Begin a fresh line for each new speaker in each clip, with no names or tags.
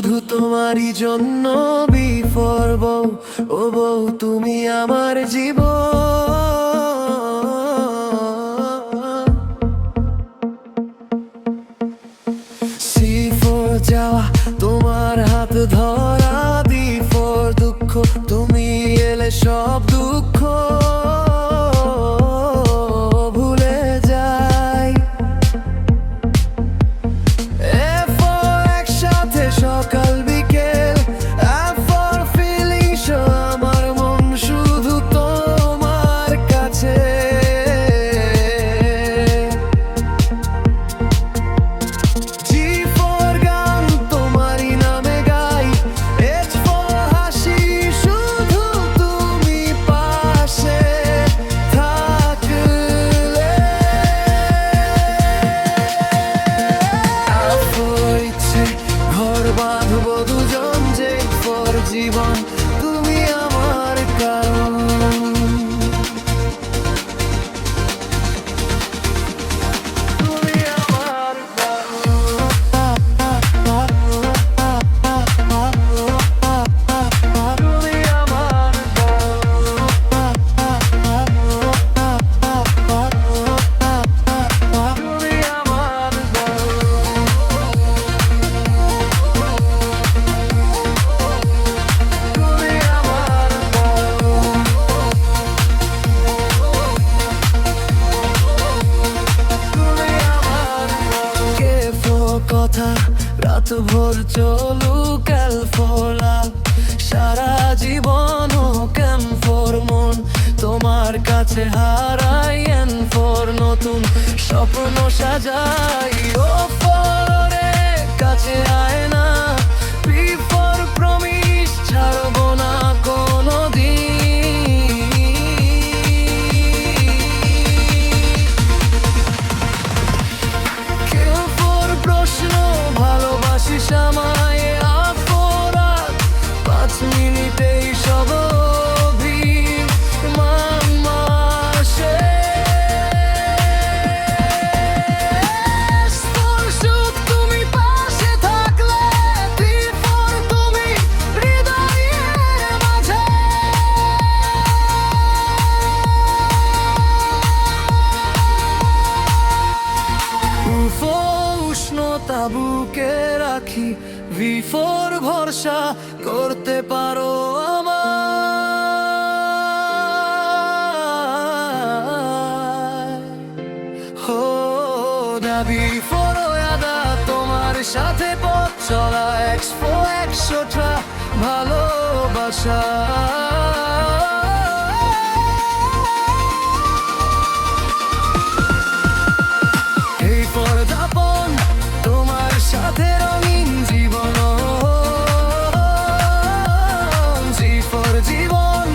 শুধু তোমারই জন্য বি ফর বউ, ও বউ তুমি আমার জীবন। সি ফর যাওয়া, তোমার হাত ধরা। ডি ফর দুঃখ, তুমি এলে সব দুঃখ ভুলে যাই। এফ ফর একসাথে সকাল বিকেল। এফ ফর ফিলিংস, আমার মন শুধু তোমার কাছে। জি ফর গান, তোমারই নামে গাই। এইচ ফর হাসি, শুধু তুমি পাশে থাকলে। আই ফর ইচ্ছে, ঘর বাঁধবো দুজন। জে ফর জীবন, তুমি আমার কারণ। তুমি আমার তুমি আমার তুমি আমার তুমি আমার তুমি আমার কে ফর কথা, রাত ভোর চলুক। এল ফর লাভ, সারা জীবন হোক। এম ফর মন, তোমার কাছে হারাই। এন ফর নতুন স্বপ্ন সাজাই। ও ফর ওরে, কাছে আয় না। পি ফর প্রমিস, ছাড়বো না কোনোদিন। কিউ ফর প্রশ্ন, ভালোবাসিস আমায়। আ ফর আগ, 5 মিনিটেই সব অভিমান শেষ। ফর সুখ, তুমি পাশে থাকলে। ডি ফর তুমি হৃদয়ের মাঝে। উ ফর উষ্ণতা বুকে রাখি। ভি ফর ভরসা, করতে পারো আমায়। হো দাবি ফর আদা, তোমার সাথে পথ চলা। এক্স ফর একশোটা ভালোবাসা। এই ফর দাপন, তোমার সাথে রঙিন জীবন। জি ফর জীবন,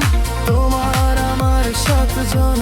তোমার আমার সাথে জন।